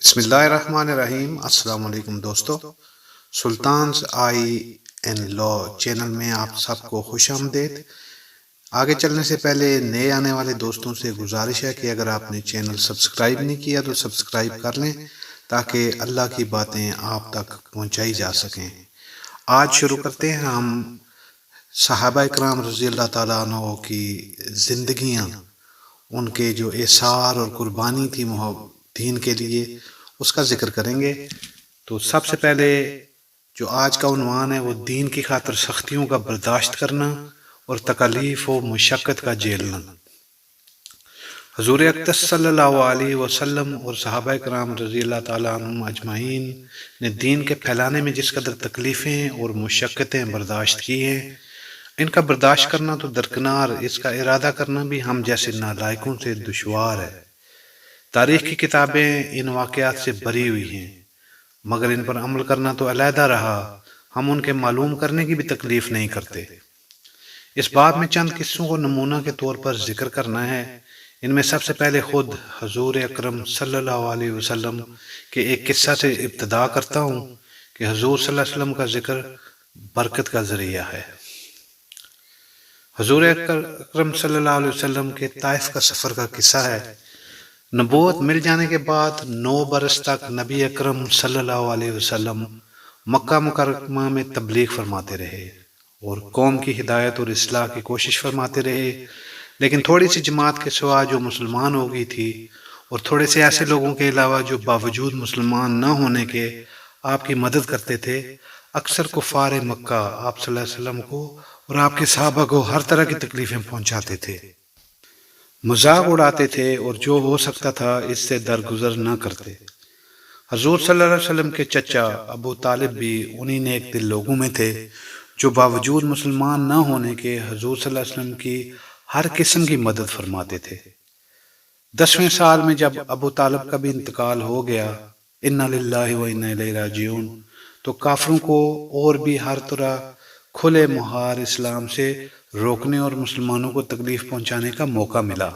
بسم اللہ الرحمن الرحیم۔ السلام علیکم دوستو، سلطانز آئی این لا چینل میں آپ سب کو خوش آمدید۔ آگے چلنے سے پہلے نئے آنے والے دوستوں سے گزارش ہے کہ اگر آپ نے چینل سبسکرائب نہیں کیا تو سبسکرائب کر لیں تاکہ اللہ کی باتیں آپ تک پہنچائی جا سکیں۔ آج شروع کرتے ہیں ہم صحابہ اکرام رضی اللہ تعالیٰ عنہ کی زندگیاں، ان کے جو ایثار اور قربانی تھی دین کے لیے، اس کا ذکر کریں گے۔ تو سب سے پہلے جو آج کا عنوان ہے وہ دین کی خاطر سختیوں کا برداشت کرنا اور تکالیف و مشقت کا جھیلنا۔ حضور اقدس صلی اللہ علیہ وسلم اور صحابہ کرام رضی اللہ تعالیٰ عنہم اجمعین نے دین کے پھیلانے میں جس قدر تکلیفیں اور مشقتیں برداشت کی ہیں، ان کا برداشت کرنا تو درکنار، اس کا ارادہ کرنا بھی ہم جیسے نالائقوں سے دشوار ہے۔ تاریخ کی کتابیں ان واقعات سے بری ہوئی ہیں، مگر ان پر عمل کرنا تو علیحدہ رہا، ہم ان کے معلوم کرنے کی بھی تکلیف نہیں کرتے۔ اس باب میں چند قصوں کو نمونہ کے طور پر ذکر کرنا ہے۔ ان میں سب سے پہلے خود حضور اکرم صلی اللہ علیہ وسلم کے ایک قصہ سے ابتدا کرتا ہوں کہ حضور صلی اللہ علیہ وسلم کا ذکر برکت کا ذریعہ ہے۔ حضور اکرم صلی اللہ علیہ وسلم کے طائف کا سفر کا قصہ ہے۔ نبوت مل جانے کے بعد 9 برس تک نبی اکرم صلی اللہ علیہ وسلم مکہ مکرمہ میں تبلیغ فرماتے رہے اور قوم کی ہدایت اور اصلاح کی کوشش فرماتے رہے، لیکن تھوڑی سی جماعت کے سوا جو مسلمان ہو گئی تھی، اور تھوڑے سے ایسے لوگوں کے علاوہ جو باوجود مسلمان نہ ہونے کے آپ کی مدد کرتے تھے، اکثر کفار مکہ آپ صلی اللہ علیہ وسلم کو اور آپ کے صحابہ کو ہر طرح کی تکلیفیں پہنچاتے تھے، مذاق اڑاتے تھے اور جو ہو سکتا تھا اس سے درگزر نہ کرتے۔ حضور صلی اللہ علیہ وسلم کے چچا ابو طالب بھی انہی نیک دل لوگوں میں تھے جو باوجود مسلمان نہ ہونے کے حضور صلی اللہ علیہ وسلم کی ہر قسم کی مدد فرماتے تھے۔ 10ویں سال میں جب ابو طالب کا بھی انتقال ہو گیا، انا للہ و انا الیہ راجعون، تو کافروں کو اور بھی ہر طرح کھلے مہار اسلام سے روکنے اور مسلمانوں کو تکلیف پہنچانے کا موقع ملا۔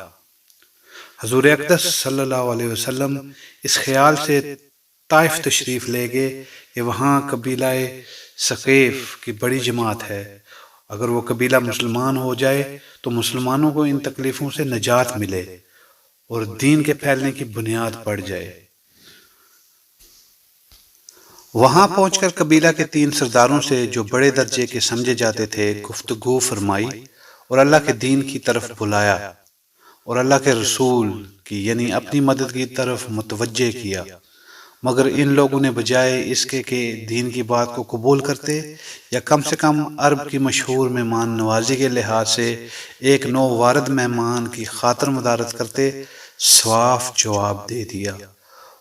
حضور اقدس صلی اللہ علیہ وسلم اس خیال سے طائف تشریف لے گئے کہ وہاں قبیلہ ثقیف کی بڑی جماعت ہے، اگر وہ قبیلہ مسلمان ہو جائے تو مسلمانوں کو ان تکلیفوں سے نجات ملے اور دین کے پھیلنے کی بنیاد پڑ جائے۔ وہاں پہنچ کر قبیلہ کے 3 سرداروں سے جو بڑے درجے کے سمجھے جاتے تھے گفتگو فرمائی اور اللہ کے دین کی طرف بلایا اور اللہ کے رسول کی یعنی اپنی مدد کی طرف متوجہ کیا، مگر ان لوگوں نے بجائے اس کے کہ دین کی بات کو قبول کرتے یا کم سے کم عرب کی مشہور مہمان نوازی کے لحاظ سے ایک نو وارد مہمان کی خاطر مدارت کرتے، صاف جواب دے دیا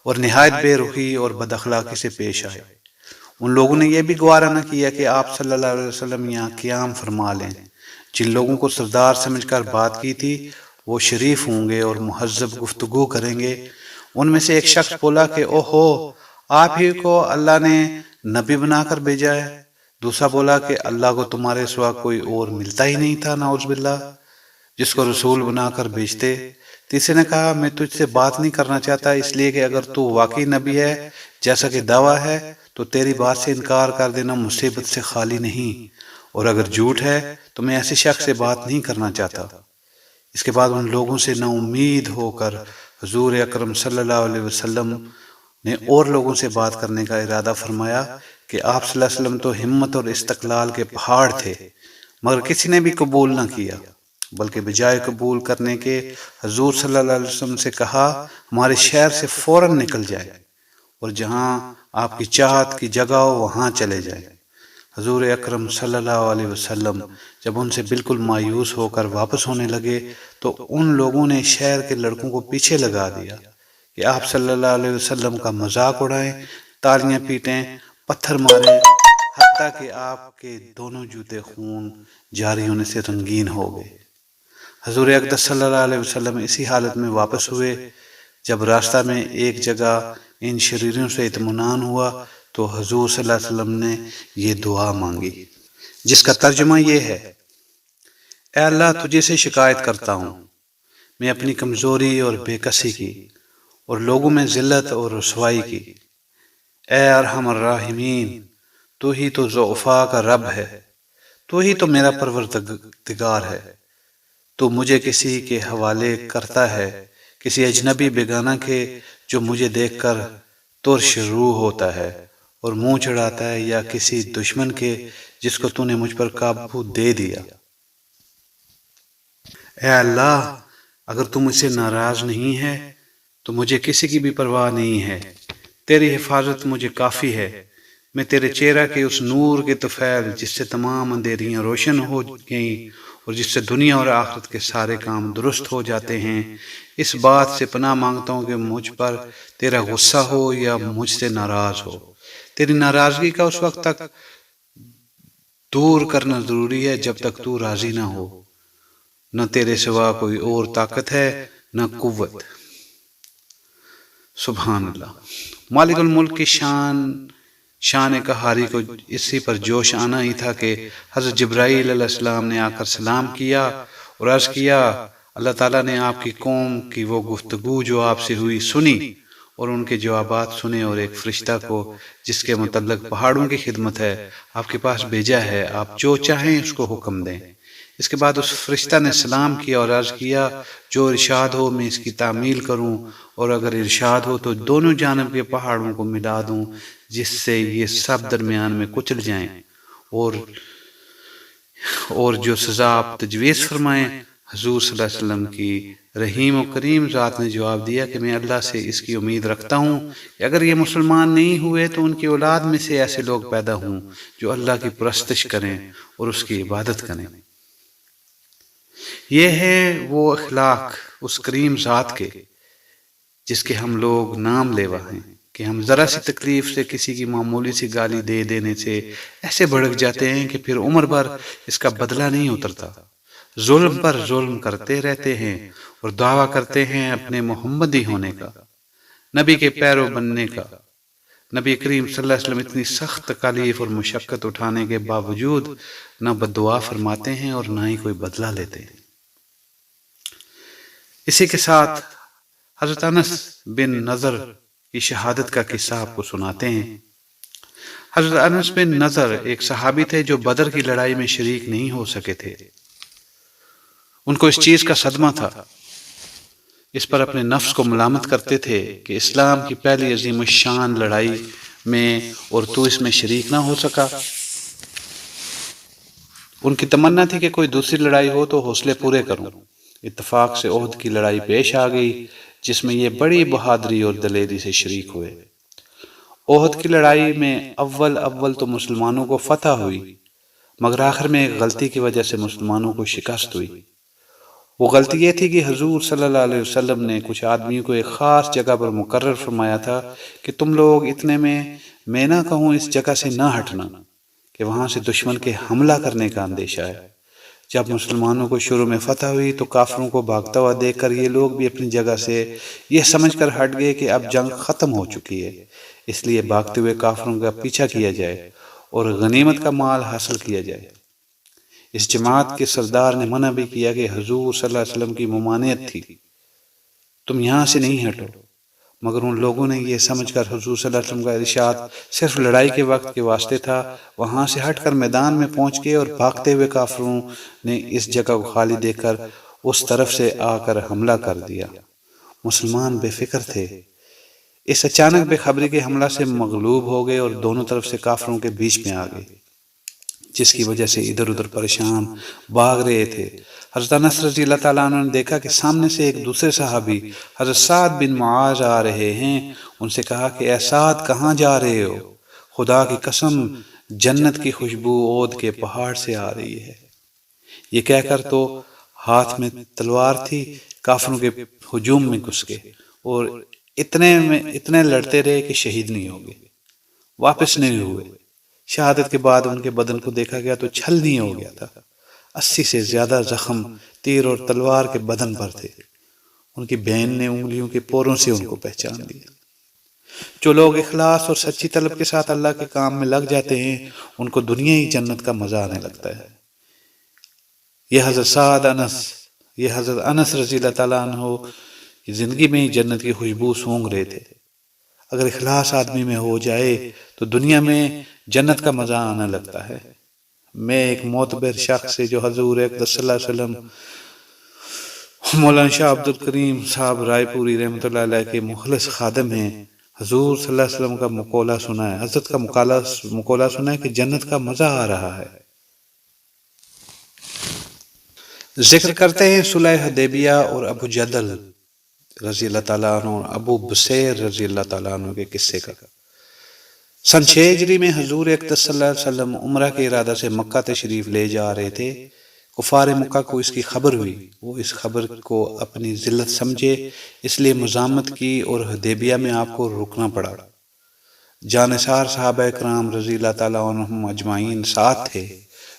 اور نہایت بے رخی اور بد اخلاقی سے پیش آئے۔ ان لوگوں نے یہ بھی گوارا نہ کیا کہ آپ صلی اللہ علیہ وسلم یہاں قیام فرما لیں۔ جن لوگوں کو سردار سمجھ کر بات کی تھی وہ شریف ہوں گے اور مہذب گفتگو کریں گے۔ ان میں سے ایک شخص بولا کہ اوہو، آپ ہی کو اللہ نے نبی بنا کر بھیجا ہے۔ دوسرا بولا کہ اللہ کو تمہارے سوا کوئی اور ملتا ہی نہیں تھا نعوذ باللہ جس کو رسول بنا کر بھیجتے۔ تیسرے نے کہا میں تجھ سے بات نہیں کرنا چاہتا، اس لیے کہ اگر تو واقعی نبی ہے جیسا کہ دعویٰ ہے تو تیری بات سے انکار کر دینا مصیبت سے خالی نہیں، اور اگر جھوٹ ہے تو میں ایسے شخص سے بات نہیں کرنا چاہتا۔ اس کے بعد ان لوگوں سے نا امید ہو کر حضور اکرم صلی اللہ علیہ وسلم نے اور لوگوں سے بات کرنے کا ارادہ فرمایا کہ آپ صلی اللہ علیہ وسلم تو ہمت اور استقلال کے پہاڑ تھے، مگر کسی نے بھی قبول نہ کیا، بلکہ بجائے قبول کرنے کے حضور صلی اللہ علیہ وسلم سے کہا ہمارے شہر سے فوراً نکل جائے اور جہاں آپ کی چاہت کی جگہ ہو وہاں چلے جائیں۔ حضور اکرم صلی اللہ علیہ وسلم جب ان سے بالکل مایوس ہو کر واپس ہونے لگے تو ان لوگوں نے شہر کے لڑکوں کو پیچھے لگا دیا کہ آپ صلی اللہ علیہ وسلم کا مذاق اڑائیں، تالیاں پیٹیں، پتھر ماریں، حتیٰ کہ آپ کے دونوں جوتے خون جاری ہونے سے رنگین ہو گئے۔ حضور اقدس صلی اللہ علیہ وسلم اسی حالت میں واپس ہوئے۔ جب راستہ میں ایک جگہ ان شریروں سے اطمینان ہوا تو حضور صلی اللہ علیہ وسلم نے یہ دعا مانگی جس کا ترجمہ یہ ہے، اے اللہ تجھے سے شکایت کرتا ہوں میں اپنی کمزوری اور بے کسی کی، اور لوگوں میں ذلت اور رسوائی کی۔ اے ارحم الراحمین، تو ہی تو ضعفاء کا رب ہے، تو ہی تو میرا پروردگار ہے۔ تو مجھے کسی کے حوالے کرتا ہے، کسی اجنبی بیگانہ کے جو مجھے دیکھ کر ترش روح ہوتا ہے اور منہ چڑھاتا ہے، یا کسی دشمن کے جس کو تو نے مجھ پر قابو دے دیا۔ اے اللہ، اگر تو مجھ سے ناراض نہیں ہے تو مجھے کسی کی بھی پرواہ نہیں ہے، تیری حفاظت مجھے کافی ہے۔ میں تیرے چہرہ کے اس نور کے طفیل جس سے تمام اندھیریاں روشن ہو گئیں اور جس سے دنیا اور آخرت کے سارے کام درست ہو جاتے ہیں، اس بات سے پناہ مانگتا ہوں کہ مجھ پر تیرا غصہ ہو یا مجھ سے ناراض ہو۔ تیری ناراضگی کا اس وقت تک دور کرنا ضروری ہے جب تک تو راضی نہ ہو۔ نہ تیرے سوا کوئی اور طاقت ہے، نہ قوت۔ سبحان اللہ۔ مالک الملک کی شان قہاری کو اسی پر جوش آنا ہی تھا کہ حضرت جبرائیل علیہ السلام نے آ کر سلام کیا اور عرض کیا، اللہ تعالیٰ نے آپ کی قوم کی وہ گفتگو جو آپ سے ہوئی سنی اور ان کے جوابات سنے، اور ایک فرشتہ کو جس کے متعلق پہاڑوں کی خدمت ہے آپ کے پاس بھیجا ہے، آپ جو چاہیں اس کو حکم دیں۔ اس کے بعد اس فرشتہ نے سلام کیا اور عرض کیا، جو ارشاد ہو میں اس کی تعمیل کروں، اور اگر ارشاد ہو تو دونوں جانب کے پہاڑوں کو ملا دوں جس سے یہ سب درمیان میں کچل جائیں، اور جو سزا آپ تجویز فرمائیں۔ حضور صلی اللہ علیہ وسلم کی رحیم و کریم ذات نے جواب دیا کہ میں اللہ سے اس کی امید رکھتا ہوں کہ اگر یہ مسلمان نہیں ہوئے تو ان کی اولاد میں سے ایسے لوگ پیدا ہوں جو اللہ کی پرستش کریں اور اس کی عبادت کریں۔ یہ ہے وہ اخلاق اس کریم ذات کے جس کے ہم لوگ نام لیوا ہیں کہ ہم ذرا سی تکلیف سے، کسی کی معمولی سی گالی دے دینے سے ایسے بھڑک جاتے ہیں کہ پھر عمر بھر اس کا بدلہ نہیں اترتا، ظلم پر ظلم کرتے رہتے ہیں اور دعویٰ کرتے ہیں اپنے محمدی ہونے کا، نبی کے پیرو بننے کا۔ نبی کریم صلی اللہ علیہ وسلم اتنی سخت تکالیف اور مشقت اٹھانے کے باوجود نہ بددعا فرماتے ہیں اور نہ ہی کوئی بدلہ لیتے ہیں۔ اسی کے ساتھ حضرت انس بن نضر کی شہادت کا قصہ آپ کو سناتے ہیں۔ حضرت انس بن نضر ایک صحابی تھے جو بدر کی لڑائی میں شریک نہیں ہو سکے تھے۔ ان کو اس چیز کا صدمہ تھا، اس پر اپنے نفس کو ملامت کرتے تھے کہ اسلام کی پہلی عظیم الشان لڑائی میں اور تو اس میں شریک نہ ہو سکا۔ ان کی تمنا تھی کہ کوئی دوسری لڑائی ہو تو حوصلے پورے کروں۔ اتفاق سے احد کی لڑائی پیش آ گئی جس میں یہ بڑی بہادری اور دلیری سے شریک ہوئے۔ احد کی لڑائی میں اول تو مسلمانوں کو فتح ہوئی، مگر آخر میں ایک غلطی کی وجہ سے مسلمانوں کو شکست ہوئی۔ وہ غلطی یہ تھی کہ حضور صلی اللہ علیہ وسلم نے کچھ آدمیوں کو ایک خاص جگہ پر مقرر فرمایا تھا کہ تم لوگ اتنے میں نہ کہوں اس جگہ سے نہ ہٹنا کہ وہاں سے دشمن کے حملہ کرنے کا اندیشہ ہے۔ جب مسلمانوں کو شروع میں فتح ہوئی تو کافروں کو بھاگتا ہوا دیکھ کر یہ لوگ بھی اپنی جگہ سے یہ سمجھ کر ہٹ گئے کہ اب جنگ ختم ہو چکی ہے، اس لیے بھاگتے ہوئے کافروں کا پیچھا کیا جائے اور غنیمت کا مال حاصل کیا جائے۔ اس جماعت کے سردار نے منع بھی کیا کہ حضور صلی اللہ علیہ وسلم کی ممانعت تھی، تم یہاں سے نہیں ہٹو، مگر ان لوگوں نے یہ سمجھ کر حضور صلی اللہ علیہ وسلم کا ارشاد صرف لڑائی کے وقت کے واسطے تھا، وہاں سے ہٹ کر میدان میں پہنچ گئے اور بھاگتے ہوئے کافروں نے اس جگہ کو خالی دیکھ کر اس طرف سے آ کر حملہ کر دیا۔ مسلمان بے فکر تھے، اس اچانک بے خبری کے حملہ سے مغلوب ہو گئے اور دونوں طرف سے کافروں کے بیچ میں آ گئے، جس کی وجہ سے ادھر ادھر پریشان بھاگ رہے تھے۔ حضرت انس رضی اللہ تعالیٰ عنہ نے دیکھا کہ سامنے سے ایک دوسرے صحابی حضرت سعد بن معاذ آ رہے ہیں۔ ان سے کہا کہ اے سعد کہاں جا رہے ہو؟ خدا کی قسم جنت کی خوشبو اود کے پہاڑ سے آ رہی ہے۔ یہ کہہ کر تو ہاتھ میں تلوار تھی، کافروں کے ہجوم میں گھس گئے اور اتنے لڑتے رہے کہ شہید نہیں ہو گئے، واپس نہیں ہوئے۔ شہادت کے بعد ان کے بدن کو دیکھا گیا تو چھل نہیں ہو گیا تھا، 80 سے زیادہ زخم تیر اور تلوار کے بدن پر تھے۔ ان کی بہن نے انگلیوں کے پوروں سے ان کو پہچان لیا۔ جو لوگ اخلاص اور سچی طلب کے ساتھ اللہ کے کام میں لگ جاتے ہیں ان کو دنیا ہی جنت کا مزہ آنے لگتا ہے۔ یہ حضرت انس رضی اللہ تعالیٰ عنہ یہ زندگی میں ہی جنت کی خوشبو سونگھ رہے تھے۔ اگر اخلاص آدمی میں ہو جائے تو دنیا میں جنت کا مزہ آنے لگتا ہے۔ میں ایک معتبر شخص سے جو حضور اقدس صلی اللہ علیہ وسلم مولانا شاہ عبد الکریم صاحب رائے پوری رحمۃ اللہ علیہ کے مخلص خادم ہیں، حضور صلی اللہ علیہ وسلم کا مقولہ سنا ہے، حضرت کا مقولہ سنا ہے کہ جنت کا مزہ آ رہا ہے۔ ذکر کرتے ہیں صلح حدیبیہ اور ابو جندل رضی اللہ تعالیٰ عنہ اور ابو بصیر رضی اللہ تعالیٰ عنہ کے قصے کا۔ سن 6 ہجری میں حضور اقدس صلی اللہ علیہ وسلم عمرہ کے ارادہ سے مکہ تشریف لے جا رہے تھے۔ کفار مکہ کو اس کی خبر ہوئی، وہ اس خبر کو اپنی ذلت سمجھے، اس لیے مزاحمت کی اور حدیبیہ میں آپ کو رکنا پڑا۔ جانثار صحابہ کرام رضی اللہ تعالیٰ عنہم اجمعین ساتھ تھے،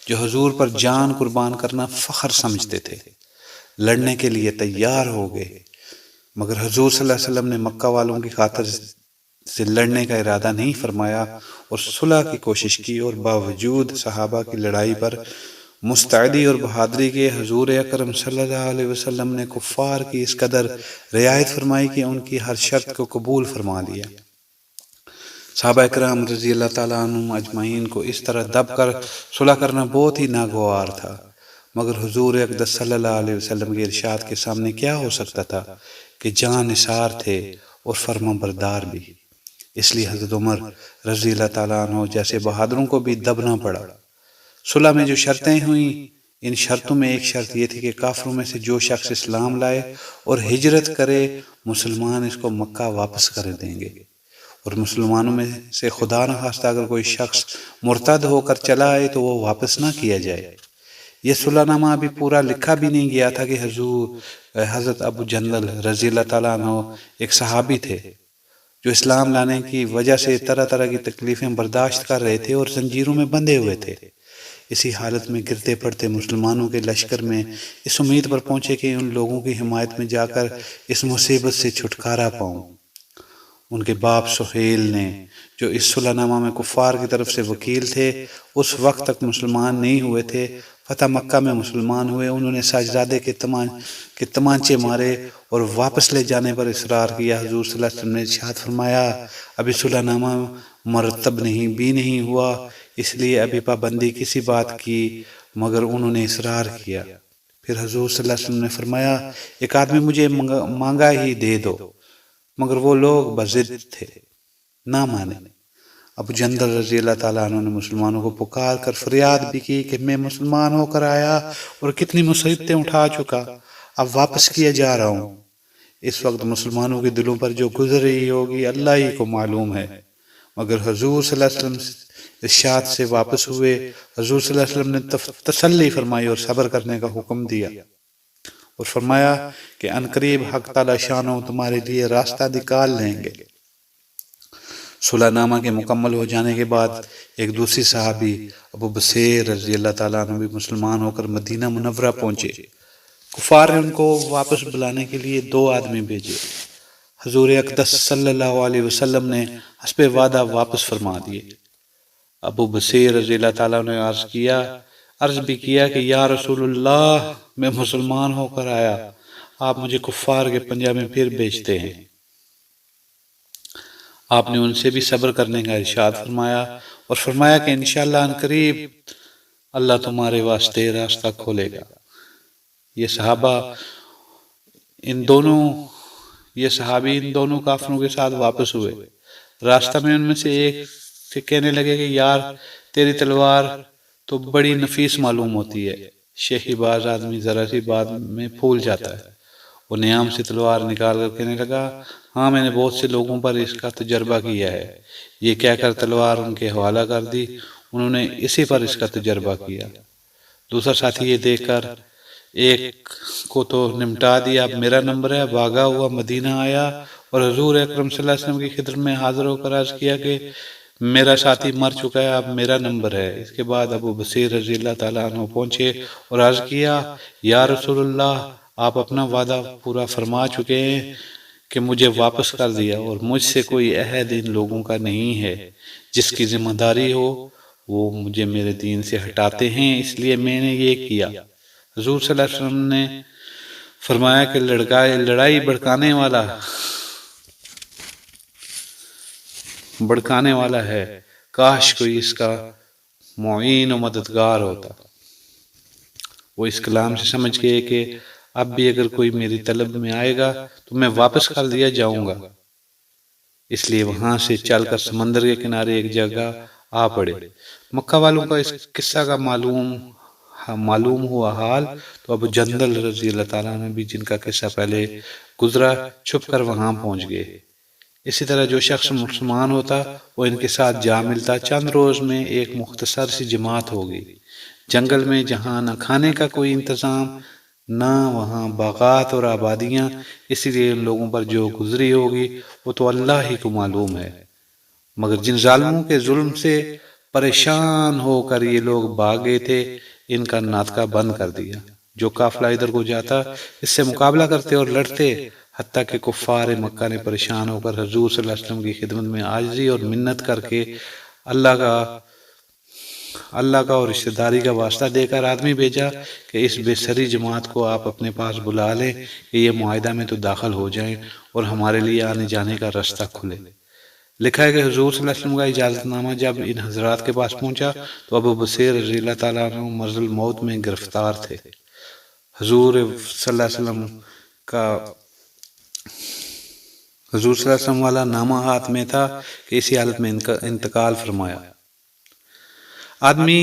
جو حضور پر جان قربان کرنا فخر سمجھتے تھے، لڑنے کے لیے تیار ہو گئے، مگر حضور صلی اللہ علیہ وسلم نے مکہ والوں کی خاطر سے لڑنے کا ارادہ نہیں فرمایا اور صلح کی کوشش کی، اور باوجود صحابہ کی لڑائی پر مستعدی اور بہادری کے حضور اکرم صلی اللہ علیہ وسلم نے کفار کی اس قدر رعایت فرمائی کہ ان کی ہر شرط کو قبول فرما لیا۔ صحابہ کرام رضی اللہ تعالیٰ عنہم اجمعین کو اس طرح دب کر صلح کرنا بہت ہی ناگوار تھا، مگر حضور اقدس صلی اللہ علیہ وسلم کے ارشاد کے سامنے کیا ہو سکتا تھا کہ جان نثار تھے اور فرما بردار بھی، اس لیے حضرت عمر رضی اللہ تعالیٰ عنہ جیسے بہادروں کو بھی دبنا پڑا۔ صلح میں جو شرطیں ہوئیں، ان شرطوں میں ایک شرط یہ تھی کہ کافروں میں سے جو شخص اسلام لائے اور ہجرت کرے، مسلمان اس کو مکہ واپس کر دیں گے، اور مسلمانوں میں سے خدا نخواستہ اگر کوئی شخص مرتد ہو کر چلا آئے تو وہ واپس نہ کیا جائے۔ یہ صلح نامہ ابھی پورا لکھا بھی نہیں گیا تھا کہ حضرت ابو جندل رضی اللہ تعالیٰ عنہ ایک صحابی تھے جو اسلام لانے کی وجہ سے طرح طرح کی تکلیفیں برداشت کر رہے تھے اور زنجیروں میں بندھے ہوئے تھے۔ اسی حالت میں گرتے پڑتے مسلمانوں کے لشکر میں اس امید پر پہنچے کہ ان لوگوں کی حمایت میں جا کر اس مصیبت سے چھٹکارا پاؤں۔ ان کے باپ سہیل نے، جو اس صلح نامہ میں کفار کی طرف سے وکیل تھے، اس وقت تک مسلمان نہیں ہوئے تھے، فتح مکہ میں مسلمان ہوئے۔ انہوں نے ساجزادے کے تمانچے مارے اور واپس لے جانے پر اصرار کیا۔ حضور صلی اللہ علیہ وسلم نے ارشاد فرمایا، ابھی صلح نامہ مرتب نہیں ہوا، اس لیے ابھی پابندی کسی بات کی، مگر انہوں نے اصرار کیا۔ پھر حضور صلی اللہ علیہ وسلم نے فرمایا، ایک آدمی مجھے مانگا ہی دے دو، مگر وہ لوگ بضد تھے، نہ مانے۔ ابو جندل رضی اللہ تعالیٰ عنہ نے مسلمانوں کو پکار کر فریاد بھی کی کہ میں مسلمان ہو کر آیا اور کتنی مصیبتیں اٹھا چکا، اب واپس کیا جا رہا ہوں۔ اس وقت مسلمانوں کے دلوں پر جو گزر رہی ہوگی اللہ ہی کو معلوم ہے، مگر حضور صلی اللہ علیہ وسلم ارشاد سے واپس ہوئے۔ حضور صلی اللہ علیہ وسلم نے تسلی فرمائی اور صبر کرنے کا حکم دیا، اور فرمایا کہ عنقریب حق تعالی شانہ تمہارے لیے راستہ نکال لیں گے۔ صلح نامہ کے مکمل ہو جانے کے بعد ایک دوسری صحابی ابو بصیر رضی اللہ تعالیٰ عنہ بھی مسلمان ہو کر مدینہ منورہ پہنچے۔ کفار نے ان کو واپس بلانے کے لیے 2 آدمی بھیجے۔ حضور اقدس صلی اللہ علیہ وسلم نے حسب وعدہ واپس فرما دیے۔ ابو بصیر رضی اللہ تعالیٰ نے عرض بھی کیا کہ یا رسول اللہ، میں مسلمان ہو کر آیا، آپ مجھے کفار کے پنجہ میں پھر بھیجتے ہیں۔ آپ نے ان سے بھی صبر کرنے کا ارشاد فرمایا اور فرمایا کہ انشاءاللہ عنقریب اللہ تمہارے واسطے راستہ کھولے گا۔ یہ صحابی ان دونوں کافروں کے ساتھ واپس ہوئے۔ راستہ میں ان میں سے ایک سے کہنے لگے کہ یار، تیری تلوار تو بڑی نفیس معلوم ہوتی ہے۔ شیخی باز آدمی ذرا سی بات میں پھول جاتا ہے۔ وہ نیام سے تلوار نکال کر کہنے لگا، ہاں میں نے بہت سے لوگوں پر اس کا تجربہ کیا ہے۔ یہ کہہ کر تلوار ان کے حوالہ کر دی، انہوں نے اسی پر اس کا تجربہ کیا۔ دوسرا ساتھی یہ دیکھ کر ایک کو تو نمٹا دیا، اب میرا نمبر ہے، بھاگا ہوا مدینہ آیا اور حضور اکرم صلی اللہ علیہ وسلم کی خدمت میں حاضر ہو کر عرض کیا کہ میرا ساتھی مر چکا ہے، اب میرا نمبر ہے۔ اس کے بعد ابو بصیر رضی اللہ تعالیٰ عنہ پہنچے اور عرض کیا، یا رسول اللہ، آپ اپنا وعدہ پورا فرما چکے ہیں کہ مجھے واپس کر دیا، اور مجھ سے کوئی عہد ان لوگوں کا نہیں ہے، جس کی ذمہ داری ہو وہ مجھے میرے دین سے ہٹاتے ہیں، اس لیے میں نے یہ کیا۔ حضور صلی اللہ علیہ وسلم نے فرمایا کہ لڑائی بڑکانے والا ہے، کاش کوئی اس کا معین و مددگار ہوتا۔ وہ اس کلام سے سمجھ گئے کہ اب بھی اگر کوئی میری طلب میں آئے گا تو میں واپس کر دیا جاؤں گا، اس لیے وہاں سے چل کر سمندر کے کنارے ایک جگہ آ پڑے۔ مکہ والوں کا اس قصہ کا معلوم ہوا حال تو ابو جندل رضی اللہ تعالیٰ عنہ بھی، جن کا قصہ پہلے گزرا، چھپ کر وہاں پہنچ گئے۔ اسی طرح جو شخص مسلمان ہوتا وہ ان کے ساتھ جا ملتا، چند روز میں ایک مختصر سی جماعت ہوگی۔ جنگل میں جہاں نہ کھانے کا کوئی انتظام، نہ وہاں باغات اور آبادیاں، اسی لیے ان لوگوں پر جو گزری ہوگی وہ تو اللہ ہی کو معلوم ہے۔ مگر جن ظالموں کے ظلم سے پریشان ہو کر یہ لوگ بھاگ گئے تھے، ان کا ناطقہ بند کر دیا۔ جو قافلہ ادھر کو جاتا اس سے مقابلہ کرتے اور لڑتے، حتیٰ کہ کفار مکہ نے پریشان ہو کر حضور صلی اللہ علیہ وسلم کی خدمت میں عاجزی اور منت کر کے اللہ کا اور رشتہ داری کا واسطہ دے کر آدمی بھیجا کہ اس بے سری جماعت کو آپ اپنے پاس بلا لیں کہ یہ معاہدہ میں تو داخل ہو جائیں اور ہمارے لیے آنے جانے کا رستہ کھلے۔ لکھا ہے کہ حضور صلی اللہ علیہ وسلم کا اجازت نامہ جب ان حضرات کے پاس پہنچا تو ابو بصیر رضی اللہ تعالیٰ عنہ مرض الموت میں گرفتار تھے۔ حضور صلی اللہ علیہ وسلم والا نامہ ہاتھ میں تھا کہ اسی حالت میں انتقال فرمایا۔ آدمی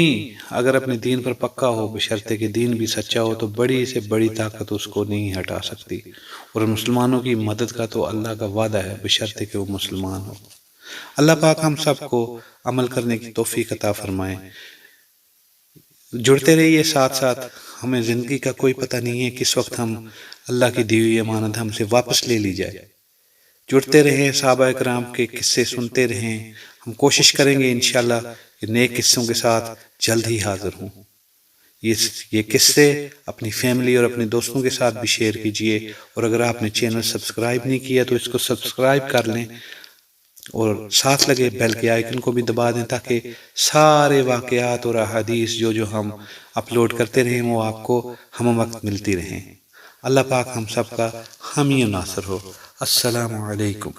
اگر اپنے دین پر پکا ہو، بشرطے کہ دین بھی سچا ہو، تو بڑی سے بڑی طاقت اس کو نہیں ہٹا سکتی، اور مسلمانوں کی مدد کا تو اللہ کا وعدہ ہے، بشرطے کہ وہ مسلمان ہو۔ اللہ پاک ہم سب کو عمل کرنے کی توفیق عطا فرمائے۔ جڑتے رہیے ساتھ ساتھ، ہمیں زندگی کا کوئی پتہ نہیں ہے کس وقت ہم اللہ کی دی ہوئی امانت ہم سے واپس لے لی جائے۔ جڑتے رہیں، صحابہ کرام کے قصے سنتے رہیں، ہم کوشش کریں گے انشاءاللہ کہ نیک قصوں کے ساتھ جلد ہی حاضر ہوں۔ یہ قصے اپنی فیملی اور اپنے دوستوں کے ساتھ بھی شیئر کیجئے، اور اگر آپ نے چینل سبسکرائب نہیں کیا تو اس کو سبسکرائب کر لیں، اور ساتھ لگے بیل کے آئیکن کو بھی دبا دیں تاکہ سارے واقعات اور احادیث جو ہم اپلوڈ کرتے رہیں وہ آپ کو ہم وقت ملتی رہیں۔ اللہ پاک ہم سب کا حامی و ناصر ہو۔ السلام علیکم۔